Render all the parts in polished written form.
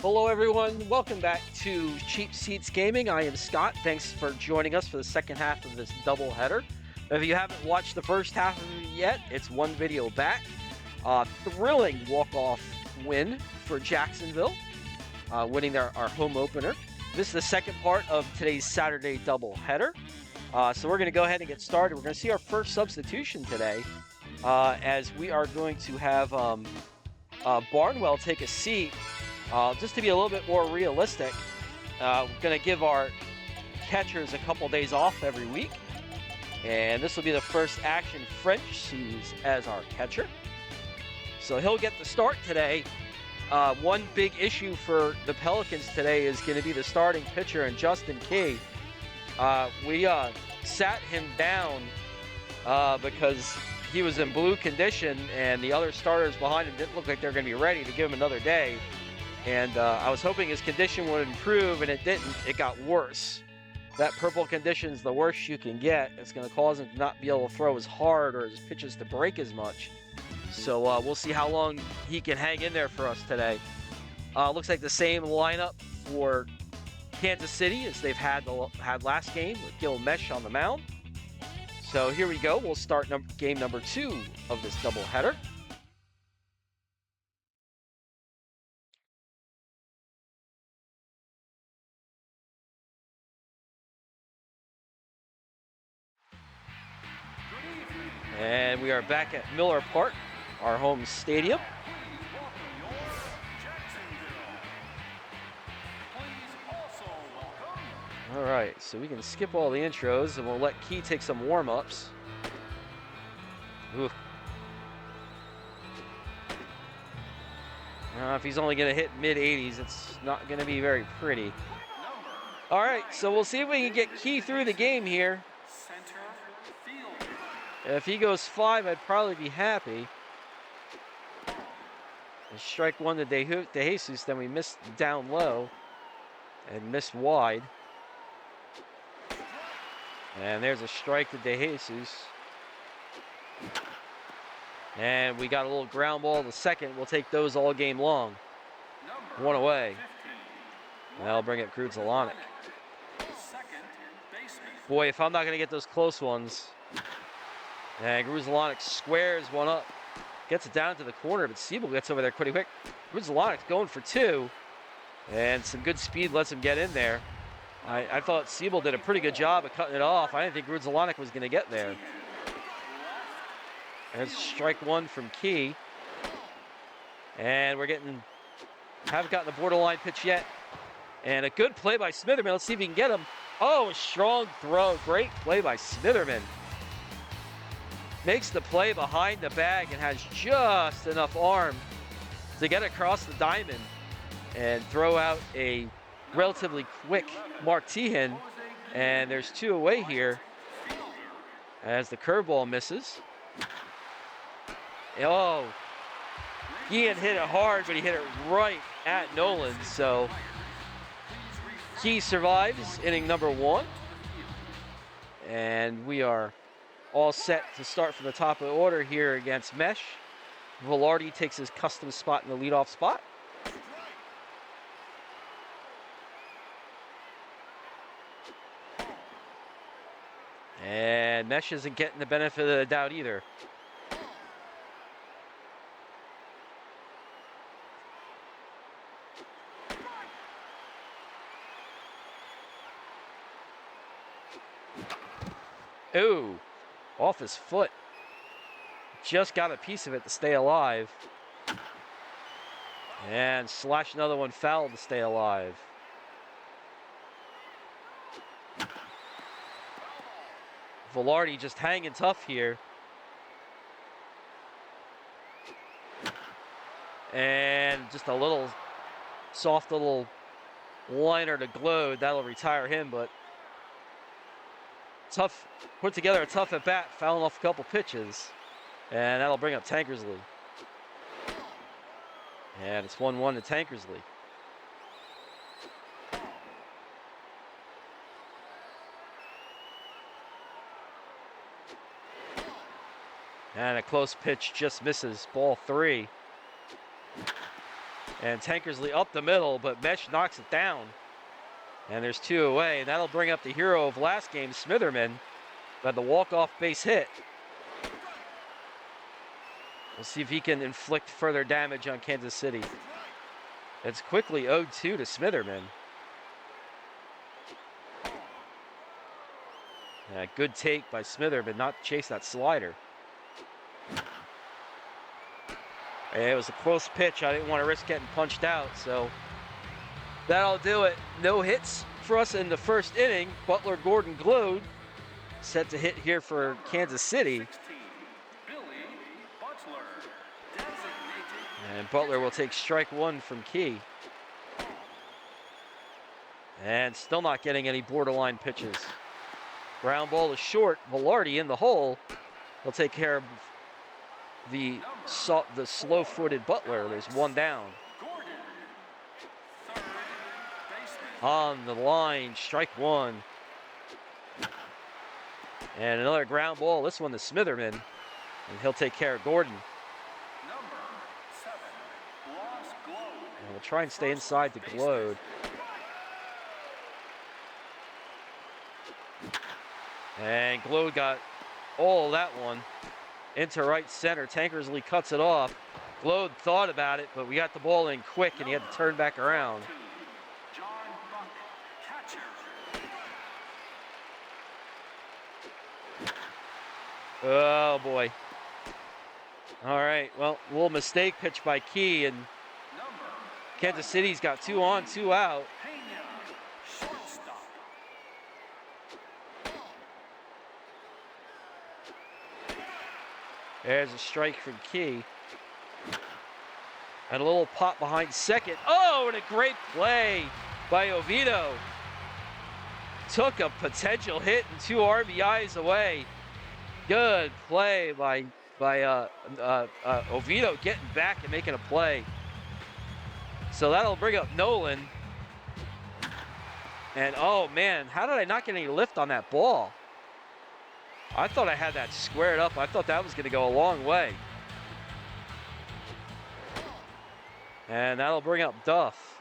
Hello, everyone. Welcome back to Cheap Seats Gaming. I am Scott. Thanks for joining us for the second half of this doubleheader. If you haven't watched the first half of it yet, it's one video back. Thrilling walk-off win for Jacksonville, winning our home opener. This is the second part of today's Saturday doubleheader. So we're going to go ahead and get started. We're going to see our first substitution today, as we are going to have Barnwell take a seat. Just to be a little bit more realistic, we're going to give our catchers a couple days off every week. And this will be the first action French sees as our catcher. So he'll get the start today. One big issue for the Pelicans today is going to be the starting pitcher, and Justin Key. We sat him down because he was in blue condition, and the other starters behind him didn't look like they were going to be ready to give him another day. And I was hoping his condition would improve, and it didn't. It got worse. That purple condition is the worst you can get. It's going to cause him to not be able to throw as hard or his pitches to break as much. So we'll see how long he can hang in there for us today. Looks like the same lineup for Kansas City as they've had last game, with Gil Mesh on the mound. So here we go. We'll start game number 2 of this doubleheader. And we are back at Miller Park, our home stadium. All right, so we can skip all the intros and we'll let Key take some warm-ups. If he's only going to hit mid-80s, it's not going to be very pretty. All right, so we'll see if we can get Key through the game here. If he goes 5, I'd probably be happy. And strike one to De Jesus, then we missed down low and missed wide. And there's a strike to De Jesus. And we got a little ground ball to second. We'll take those all game long. One away. And that'll bring up Grudzelanic. Boy, if I'm not going to get those close ones. And Grudzelanic squares one up. Gets it down to the corner, but Siebel gets over there pretty quick. Grudzelanic's going for 2. And some good speed lets him get in there. I thought Siebel did a pretty good job of cutting it off. I didn't think Grudzelanic was going to get there. There's strike 1 from Key. And haven't gotten a borderline pitch yet. And a good play by Smitherman. Let's see if we can get him. Oh, a strong throw. Great play by Smitherman. Makes the play behind the bag and has just enough arm to get across the diamond and throw out a relatively quick Mark Tehan. And there's 2 away here as the curveball misses. Oh, Ian hit it hard, but he hit it right at Nolan. So Key survives inning number 1. And we are all set to start from the top of the order here against Mesh. Velarde takes his custom spot in the leadoff spot. And Mesh isn't getting the benefit of the doubt either. Ooh. Off his foot. Just got a piece of it to stay alive. And slash another one foul to stay alive. Velarde just hanging tough here. And just a little soft little liner to Glode. That'll retire him, but tough, put together a tough at bat, fouling off a couple pitches, and that'll bring up Tankersley. And it's 1-1 to Tankersley. And a close pitch just misses, ball 3. And Tankersley up the middle, but Mesh knocks it down. And there's 2 away, and that'll bring up the hero of last game, Smitherman, who had the walk-off base hit. We'll see if he can inflict further damage on Kansas City. It's quickly 0-2 to Smitherman. Yeah, good take by Smitherman, not chase that slider. It was a close pitch. I didn't want to risk getting punched out, so that'll do it. No hits for us in the first inning. Butler, Gordon, Glode set to hit here for Kansas City. And Butler will take strike 1 from Key. And still not getting any borderline pitches. Ground ball is short. Velarde in the hole. He'll take care of the slow-footed Butler. There's 1 down. On the line, strike 1. And another ground ball. This one to Smitherman. And he'll take care of Gordon. And we'll try and stay inside the Glode. And Glode got all of that one into right center. Tankersley cuts it off. Glode thought about it, but we got the ball in quick, and he had to turn back around. Oh, boy. All right, well, a little mistake pitch by Key, and Kansas City's got 2 on, 2 out. There's a strike from Key. And a little pop behind second. Oh, and a great play by Oviedo. Took a potential hit and 2 RBIs away. Good play by Oviedo, getting back and making a play. So that'll bring up Nolan. And oh man, how did I not get any lift on that ball? I thought I had that squared up. I thought that was going to go a long way. And that'll bring up Duff.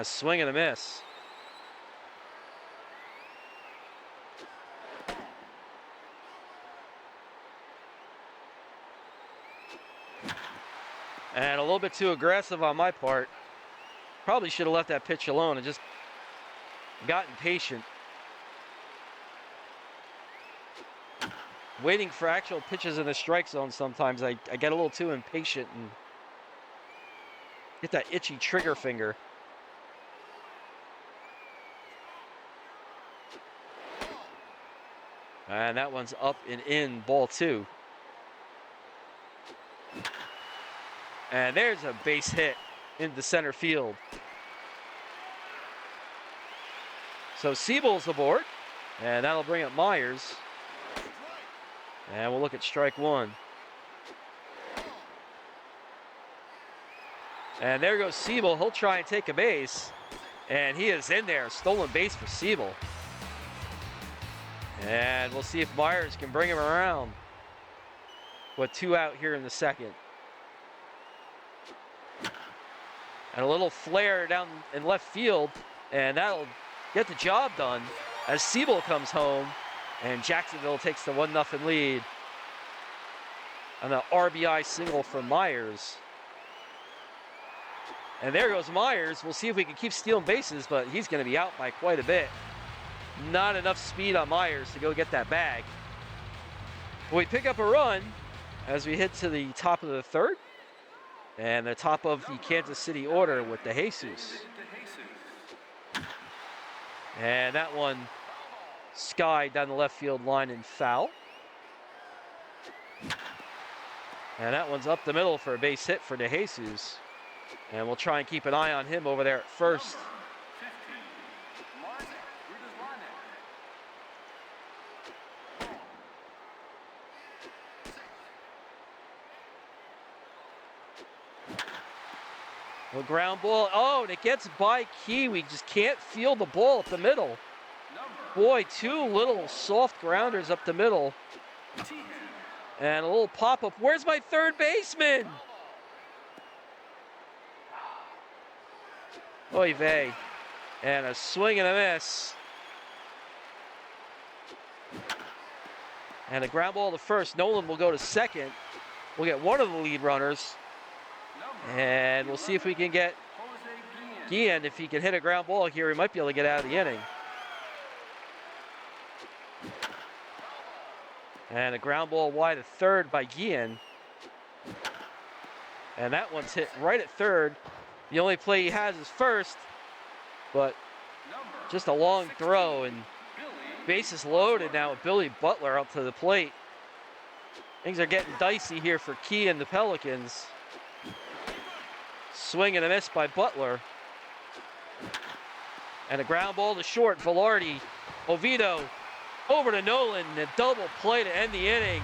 Swing and a miss. And a little bit too aggressive on my part. Probably should have left that pitch alone and just gotten patient. Waiting for actual pitches in the strike zone sometimes. I get a little too impatient and get that itchy trigger finger. And that one's up and in, ball 2. And there's a base hit into center field. So Siebel's aboard, and that'll bring up Myers. And we'll look at strike 1. And there goes Siebel. He'll try and take a base. And he is in there. Stolen base for Siebel. And we'll see if Myers can bring him around. With 2 out here in the second. And a little flare down in left field. And that'll get the job done as Siebel comes home. And Jacksonville takes the 1-0 lead on the RBI single from Myers. And there goes Myers. We'll see if we can keep stealing bases, but he's going to be out by quite a bit. Not enough speed on Myers to go get that bag. We pick up a run as we hit to the top of the 3rd. And the top of the Kansas City order with De Jesus. And that one skied down the left field line and foul. And that one's up the middle for a base hit for De Jesus. And we'll try and keep an eye on him over there at first. The ground ball. Oh, and it gets by Key. We just can't feel the ball up the middle. Boy, 2 little soft grounders up the middle. And a little pop-up. Where's my third baseman? Oy vey. And a swing and a miss. And a ground ball to first. Nolan will go to second. We'll get one of the lead runners. And we'll see if we can get Guillen. If he can hit a ground ball here, he might be able to get out of the inning. And a ground ball wide at third by Guillen. And that one's hit right at third. The only play he has is first, but just a long throw, and bases loaded now with Billy Butler up to the plate. Things are getting dicey here for Key and the Pelicans. Swing and a miss by Butler. And a ground ball to short. Velarde, Oviedo, over to Nolan, a double play to end the inning.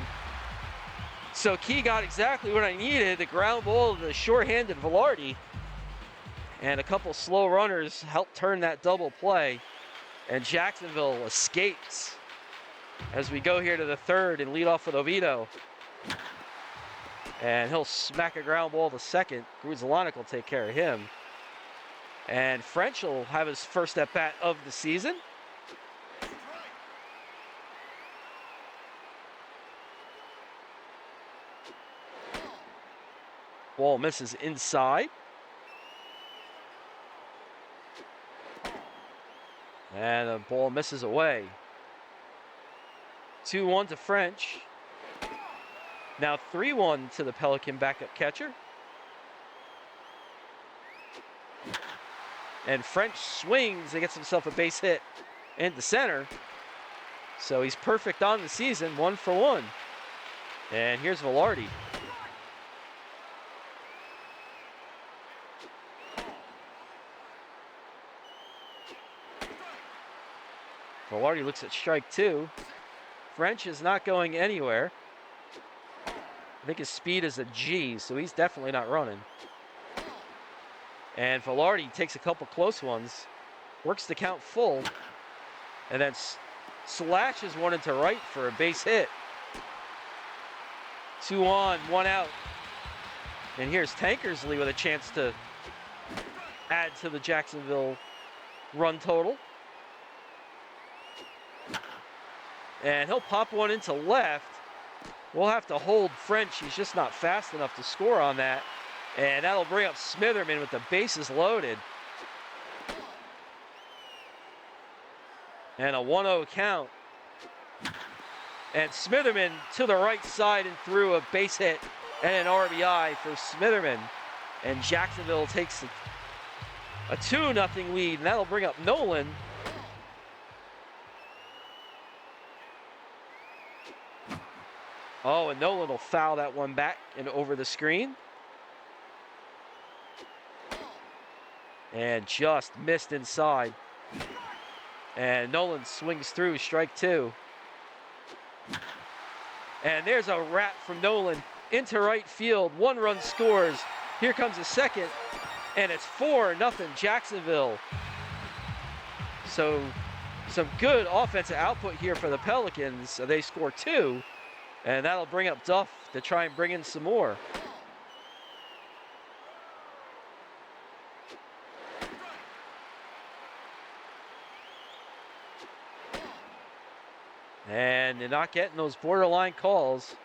So Key got exactly what I needed, the ground ball to the short-handed Velarde. And a couple slow runners helped turn that double play. And Jacksonville escapes as we go here to the third and lead off with Oviedo. And he'll smack a ground ball to second. Gruzelanek will take care of him. And French will have his first at-bat of the season. Ball misses inside. And the ball misses away. 2-1 to French. Now 3-1 to the Pelican backup catcher. And French swings and gets himself a base hit into center. So he's perfect on the season, 1 for 1. And here's Velarde. Velarde looks at strike 2. French is not going anywhere. I think his speed is a G, so he's definitely not running. And Velarde takes a couple close ones, works the count full, and then slashes one into right for a base hit. 2 on, 1 out. And here's Tankersley with a chance to add to the Jacksonville run total. And he'll pop one into left. We'll have to hold French. He's just not fast enough to score on that. And that'll bring up Smitherman with the bases loaded. And a 1-0 count. And Smitherman to the right side and through a base hit and an RBI for Smitherman. And Jacksonville takes a 2-0 lead, and that'll bring up Nolan. Oh, and Nolan will foul that one back and over the screen. And just missed inside. And Nolan swings through, strike 2. And there's a wrap from Nolan into right field. 1 run scores. Here comes a second. And it's 4-0 Jacksonville. So some good offensive output here for the Pelicans. They score 2. And that'll bring up Duff to try and bring in some more. And they're not getting those borderline calls.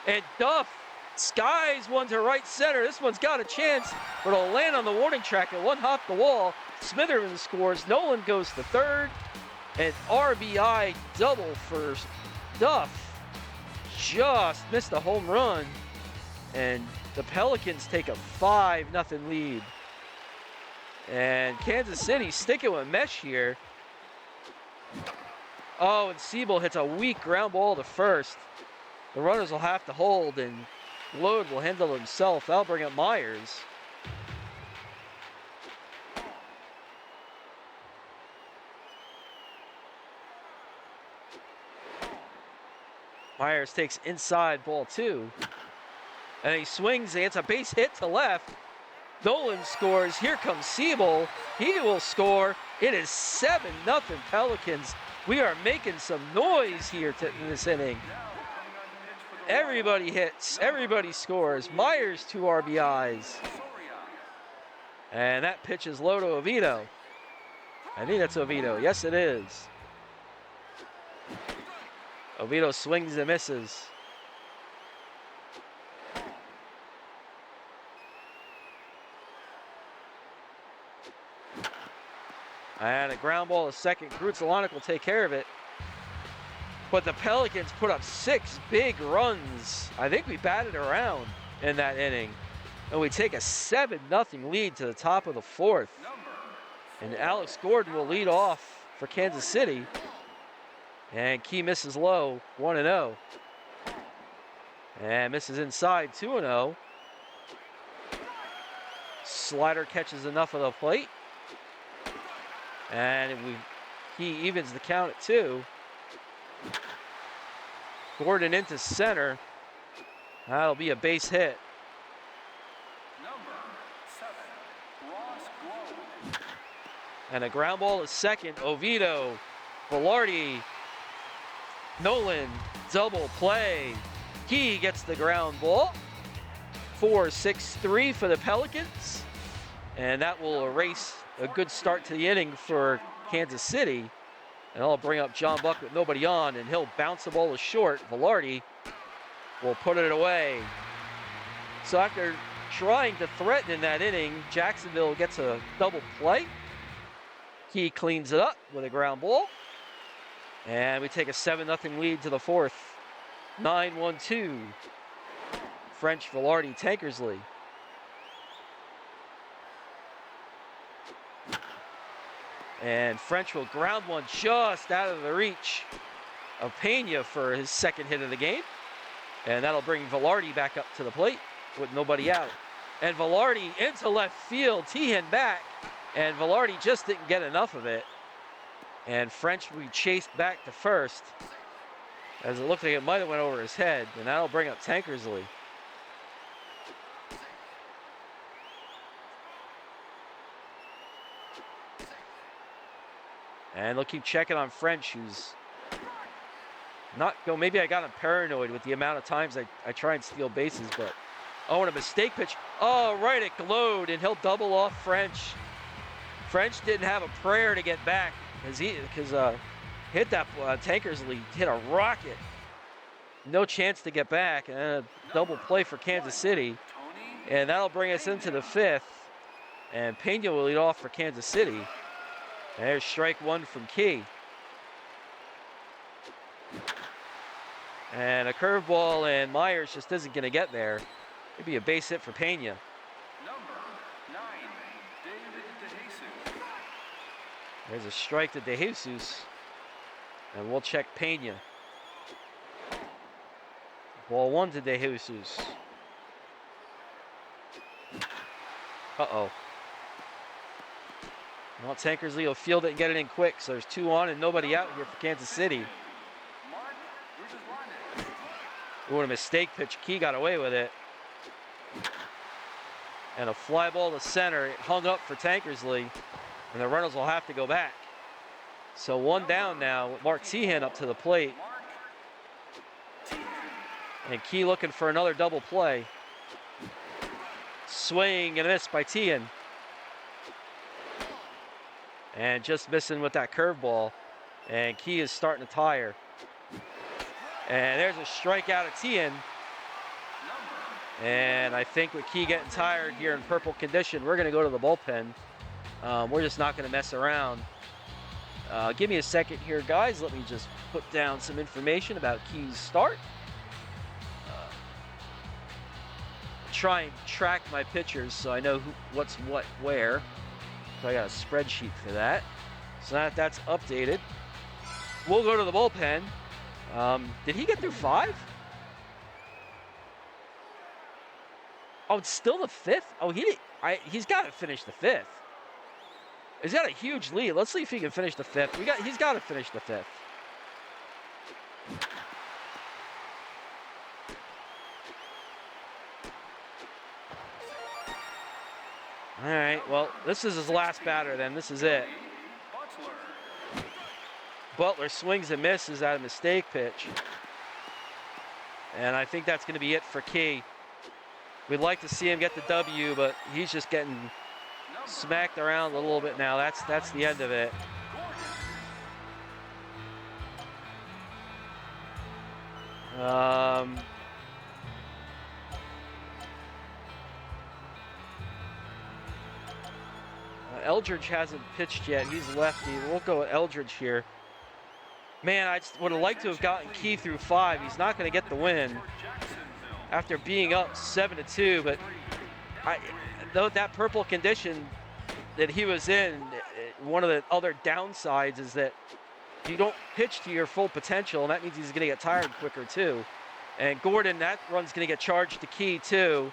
And Duff skies one to right center. This one's got a chance, but it'll land on the warning track and one hop the wall. Smitherman scores. Nolan goes to third. An RBI double for Duff. Just missed a home run. And the Pelicans take a 5-0 lead. And Kansas City sticking with Mesh here. Oh, and Siebel hits a weak ground ball to first. The runners will have to hold, and Lode will handle himself. That'll bring up Myers. Myers takes inside ball 2. And he swings and gets a base hit to left. Nolan scores. Here comes Siebel. He will score. It is 7-0 Pelicans. We are making some noise here in this inning. Everybody hits. Everybody scores. Myers 2 RBIs. And that pitch is low to Oviedo. I think that's Oviedo. Yes, it is. Oviedo swings and misses. And a ground ball to second. Grutzelanek will take care of it. But the Pelicans put up 6 big runs. I think we batted around in that inning. And we take a 7-0 lead to the top of the 4th. And Alex Gordon will lead off for Kansas City. And Key misses low, 1-0. And misses inside, 2-0. Slider catches enough of the plate. And he evens the count at 2. Gordon into center. That'll be a base hit. And a ground ball to second. Oviedo, Velarde, Nolan, double play. Key gets the ground ball. 4-6-3 for the Pelicans. And that will erase a good start to the inning for Kansas City. And I'll bring up John Buck with nobody on, and he'll bounce the ball to short. Velarde will put it away. So after trying to threaten in that inning, Jacksonville gets a double play. Key cleans it up with a ground ball. And we take a 7-0 lead to the 4th. 9-1-2. French, Velarde, Tankersley. And French will ground one just out of the reach of Pena for his second hit of the game. And that'll bring Velarde back up to the plate with nobody out. And Velarde into left field, Tehan back. And Velarde just didn't get enough of it. And French will be chased back to first, as it looked like it might have went over his head. And that'll bring up Tankersley. And they'll keep checking on French, who's not go. Maybe I got him paranoid with the amount of times I try and steal bases, but oh, and a mistake pitch. Oh, right, it glowed, and he'll double off French. French didn't have a prayer to get back because hit that Tankersley hit a rocket. No chance to get back, and a double play for Kansas City, and that'll bring us into the 5th. And Pena will lead off for Kansas City. There's strike 1 from Key. And a curveball, and Myers just isn't going to get there. Maybe a base hit for Pena. There's a strike to De Jesus. And we'll check Pena. Ball 1 to De Jesus. Uh-oh. Well, Tankersley will field it and get it in quick, so there's 2 on and nobody out here for Kansas City. Ooh, a mistake pitch. Key got away with it. And a fly ball to center. It hung up for Tankersley, and the runners will have to go back. So 1 down now with Mark Tehan up to the plate. And Key looking for another double play. Swing and a miss by Tehan. And just missing with that curveball. And Key is starting to tire. And there's a strikeout of Tehan. And I think with Key getting tired here in purple condition, we're going to go to the bullpen. We're just not going to mess around. Give me a second here, guys. Let me just put down some information about Key's start. Try and track my pitchers so I know what's what where. So I got a spreadsheet for that. So now that's updated, we'll go to the bullpen. Did he get through 5? Oh, it's still the 5th? Oh, he's got to finish the 5th. He's got a huge lead. Let's see if he can finish the 5th. He's got to finish the 5th. All right, well, this is his last batter then. This is it. Butler swings and misses at a mistake pitch. And I think that's going to be it for Key. We'd like to see him get the W, but he's just getting smacked around a little bit now. That's the end of it. Eldridge hasn't pitched yet. He's lefty. We'll go with Eldridge here. Man, I just would have liked to have gotten Key through 5. He's not going to get the win after being up 7-2, but though that purple condition that he was in, one of the other downsides is that you don't pitch to your full potential, and that means he's going to get tired quicker too. And Gordon, that run's going to get charged to Key too,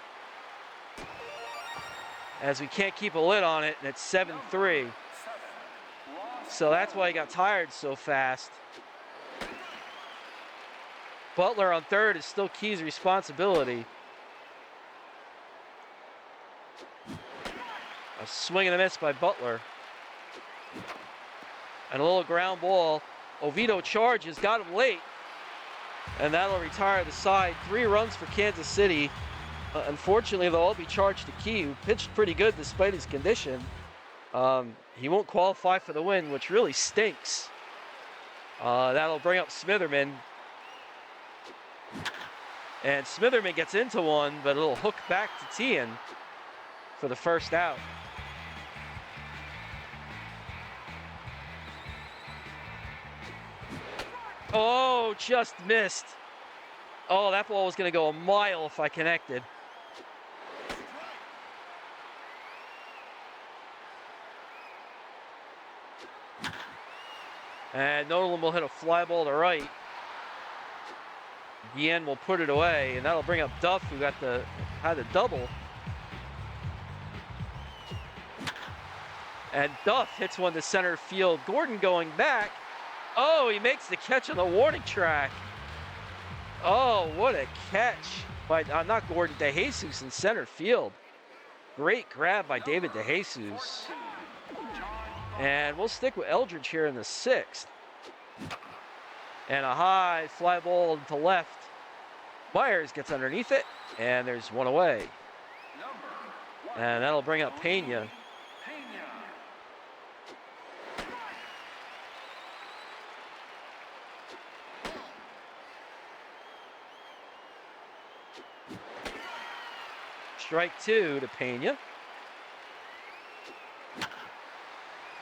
as we can't keep a lid on it, and it's 7-3. So that's why he got tired so fast. Butler on third is still Key's responsibility. A swing and a miss by Butler. And a little ground ball. Oviedo charges, got him late. And that'll retire the side. 3 runs for Kansas City. Unfortunately, they'll all be charged to Key, who pitched pretty good despite his condition. He won't qualify for the win, which really stinks. That'll bring up Smitherman. And Smitherman gets into one, but it'll hook back to Tian for the first out. Oh, just missed. Oh, that ball was going to go a mile if I connected. And Nolan will hit a fly ball to right. Guillen will put it away, and that'll bring up Duff, who had the double. And Duff hits one to center field. Gordon going back. Oh, he makes the catch on the warning track. Oh, what a catch by, not Gordon, DeJesus in center field. Great grab by David DeJesus. And we'll stick with Eldridge here in the 6th. And a high fly ball to left. Myers gets underneath it, and there's one away. And that'll bring up Pena. Strike 2 to Pena.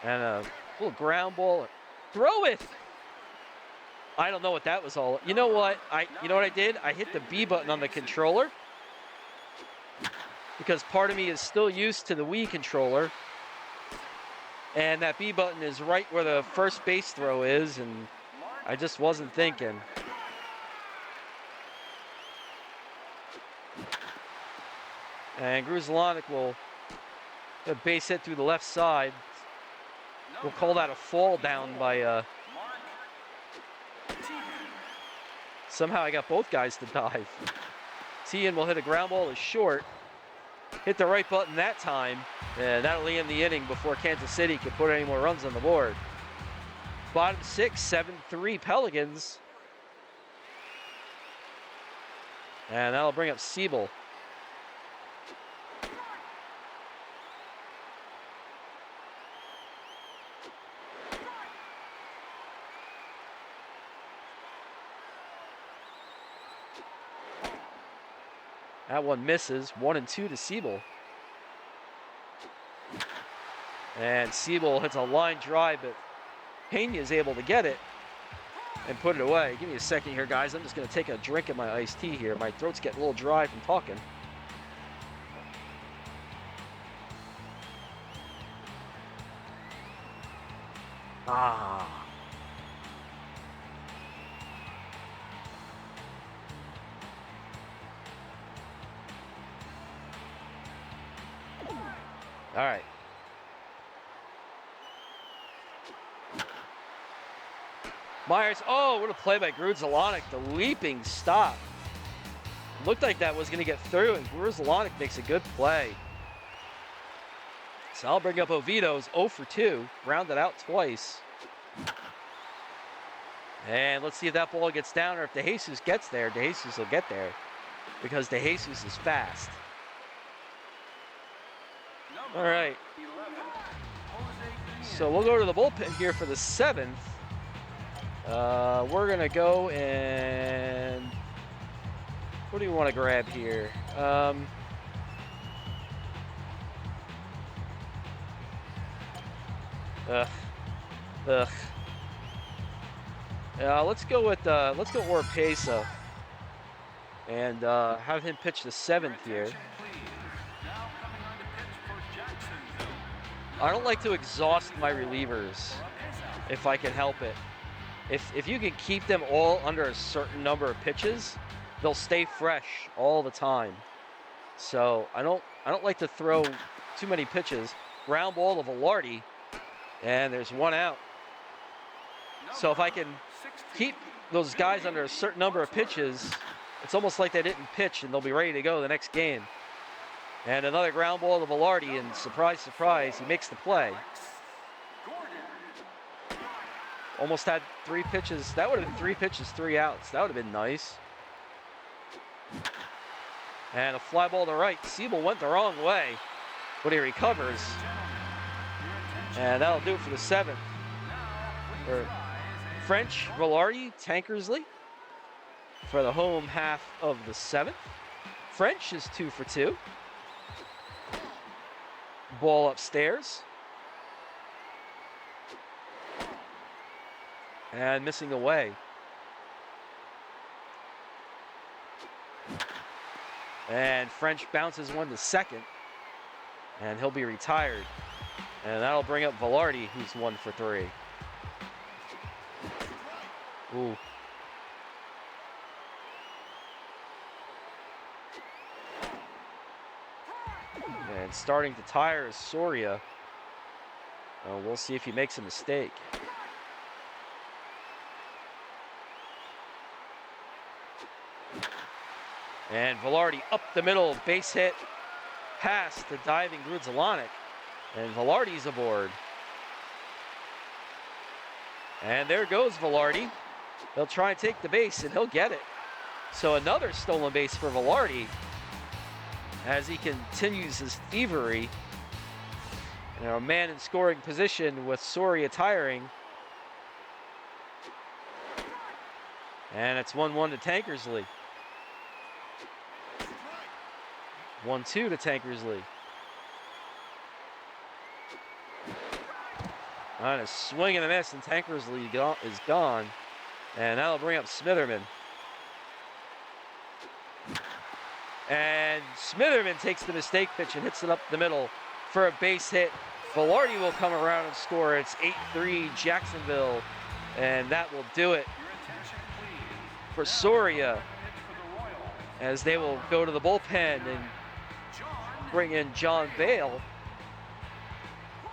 And a little ground ball. Throw it! I don't know what that was all. You know what? You know what I did? I hit the B button on the controller because part of me is still used to the Wii controller. And that B button is right where the first base throw is, and I just wasn't thinking. And Gruzelanek will get a base hit through the left side. We'll call that a fall down by somehow I got both guys to dive. Tian will hit a ground ball to short. Hit the right button that time, and that'll end the inning before Kansas City can put any more runs on the board. Bottom 6, 7-3 Pelicans. And that'll bring up Siebel. That one misses. 1-2 to Siebel. And Siebel hits a line drive, but Pena is able to get it and put it away. Give me a second here, guys. I'm just going to take a drink of my iced tea here. My throat's getting a little dry from talking. All right. Myers, oh, what a play by Gruzelanek, the leaping stop. Looked like that was going to get through, and Gruzelanek makes a good play. So I'll bring up Oviedo's 0 for 2, rounded out twice. And let's see if that ball gets down, or if DeJesus gets there. DeJesus will get there because DeJesus is fast. All right. So we'll go to the bullpen here for the 7th. We're going to go and... What do you want to grab here? Let's go Oropesa and have him pitch the 7th here. I don't like to exhaust my relievers if I can help it. If you can keep them all under a certain number of pitches, they'll stay fresh all the time. So I don't like to throw too many pitches. Ground ball to Velarde, and there's 1 out. So if I can keep those guys under a certain number of pitches, it's almost like they didn't pitch and they'll be ready to go the next game. And another ground ball to Velarde, and surprise, surprise, he makes the play. Almost had 3 pitches. That would have been 3 pitches, 3 outs. That would have been nice. And a fly ball to right. Siebel went the wrong way, but he recovers. And that'll do it for the 7th. French, Velarde, Tankersley for the home half of the 7th. French is 2 for 2. Ball upstairs. And missing away. And French bounces one to second. And he'll be retired. And that'll bring up Velarde, who's 1 for 3. Ooh. And starting to tire is Soria. We'll see if he makes a mistake. And Velarde up the middle, base hit, past the diving Grudzielanek. And Velarde's aboard. And there goes Velarde. He'll try and take the base, and he'll get it. So another stolen base for Velarde as he continues his thievery. And a man in scoring position with Soria tiring. And it's 1-1 to Tankersley. 1-2 to Tankersley. On a swing and a miss, and Tankersley is gone. And that'll bring up Smitherman. And Smitherman takes the mistake pitch and hits it up the middle for a base hit. Velarde will come around and score. It's 8-3 Jacksonville. And that will do it for Soria, as they will go to the bullpen and bring in John Bale.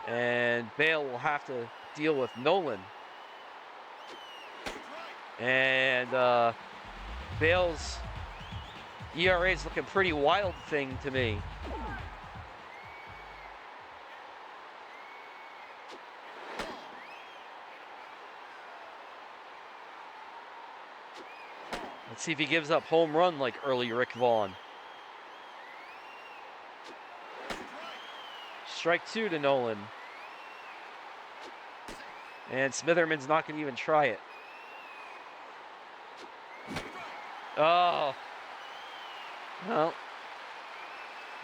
And Bale will have to deal with Nolan. And Bale's ERA is looking pretty wild thing to me. Let's see if he gives up home run like early Rick Vaughn. Strike 2 to Nolan. And Smitherman's not going to even try it. Oh. Well.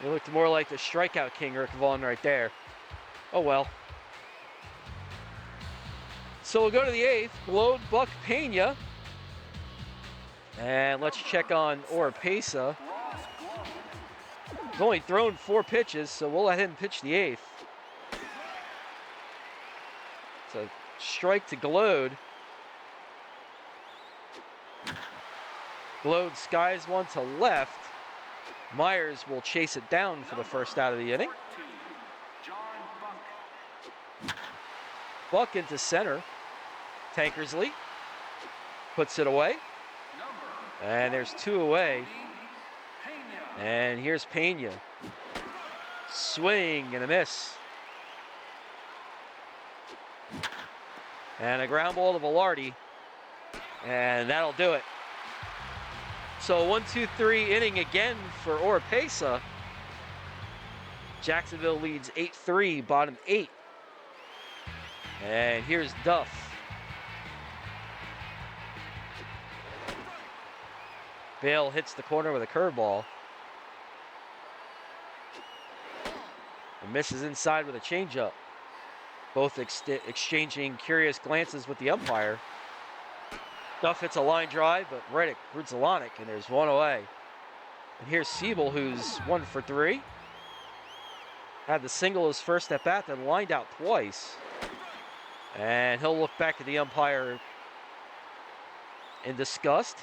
It looked more like the strikeout king, Rick Vaughn, right there. Oh well. So we'll go to the 8th. Glode, Buck, Pena. And let's check on Oropesa. He's only thrown 4 pitches, so we'll let him pitch the 8th. It's a strike to Glode. Glode skies one to left. Myers will chase it down for the first out of the inning. Buck into center. Tankersley puts it away. And there's 2 away. And here's Pena. Swing and a miss. And a ground ball to Velarde. And that'll do it. So 1-2-3 inning again for Oropesa. Jacksonville leads 8-3, bottom 8. And here's Duff. Bale hits the corner with a curveball. And misses inside with a changeup. Both exchanging curious glances with the umpire. Duff hits a line drive, but right at Grudzielanek, and there's one away. And here's Siebel, who's 1 for 3. Had the single his first at bat, then lined out twice. And he'll look back at the umpire in disgust.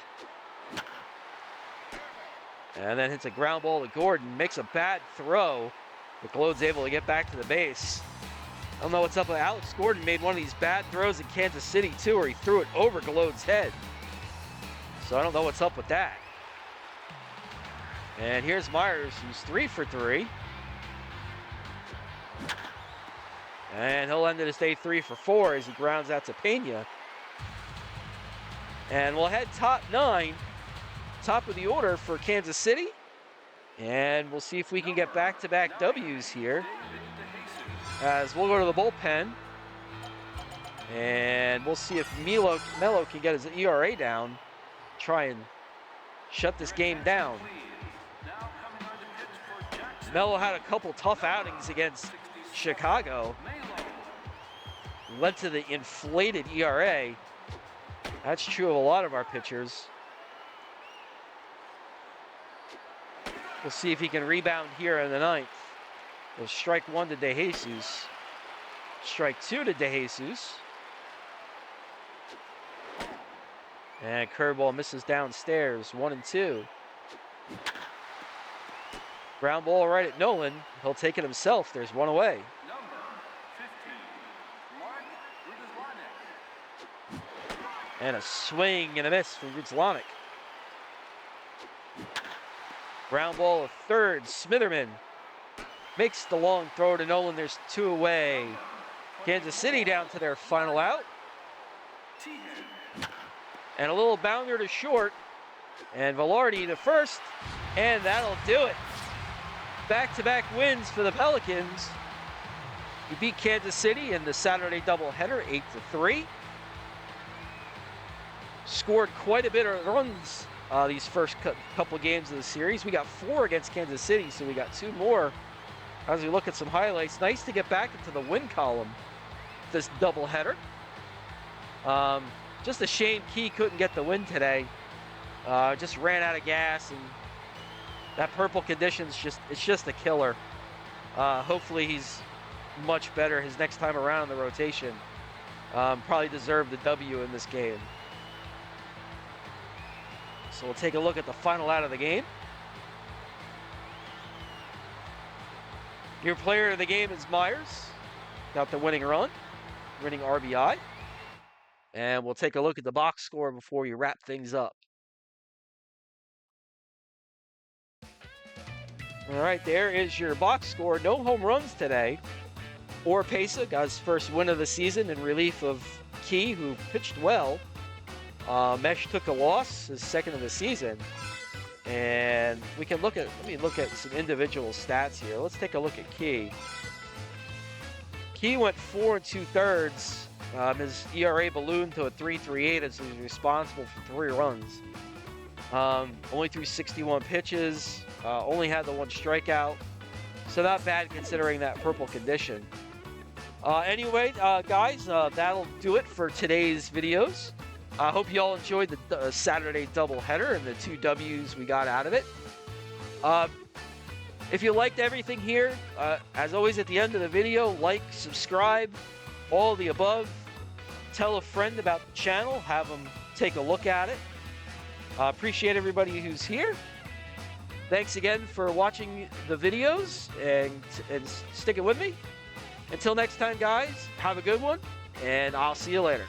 And then hits a ground ball to Gordon, makes a bad throw, but Glode's able to get back to the base. I don't know what's up with Alex Gordon. Made one of these bad throws in Kansas City too, where he threw it over Glode's head. So I don't know what's up with that. And here's Myers, who's 3 for 3. And he'll end his day 3 for 4 as he grounds out to Pena. And we'll head top 9, top of the order for Kansas City. And we'll see if we can get back-to-back W's here. As we'll go to the bullpen. And we'll see if Mello can get his ERA down. Try and shut this game down. Mello had a couple tough outings against Chicago. Led to the inflated ERA. That's true of a lot of our pitchers. We'll see if he can rebound here in the 9th. We'll strike 1 to De Jesus. Strike 2 to De Jesus. And curveball misses downstairs, 1-2. Ground ball right at Nolan. He'll take it himself. There's one away. And a swing and a miss from Grudzielanek. Ground ball at third. Smitherman makes the long throw to Nolan. There's 2 away. Kansas City down to their final out. And a little bounder to short. And Velarde to first. And that'll do it. Back-to-back wins for the Pelicans. We beat Kansas City in the Saturday doubleheader, 8-3. Scored quite a bit of runs these first couple of games of the series. We got 4 against Kansas City, so we got 2 more. As we look at some highlights, nice to get back into the win column this doubleheader. Just a shame Key couldn't get the win today. Just ran out of gas, and that purple condition's it's just a killer. Hopefully he's much better his next time around in the rotation. Probably deserved the W in this game. So we'll take a look at the final out of the game. Your player of the game is Myers. Got the winning run, winning RBI. And we'll take a look at the box score before we wrap things up. All right, there is your box score. No home runs today. Oropesa got his first win of the season in relief of Key, who pitched well. Mesh took a loss, his second of the season. And we can let me look at some individual stats here. Let's take a look at Key. Key went 4 2/3. His ERA ballooned to a 3.38 as he was responsible for 3 runs. Only threw 61 pitches, only had the 1 strikeout. So not bad considering that purple condition. Anyway, guys, that'll do it for today's videos. I hope you all enjoyed the Saturday doubleheader and the 2 W's we got out of it. If you liked everything here, as always at the end of the video, like, subscribe, all of the above. Tell a friend about the channel, have them take a look at it. Appreciate everybody who's here. Thanks again for watching the videos and sticking with me. Until next time, guys, have a good one, and I'll see you later.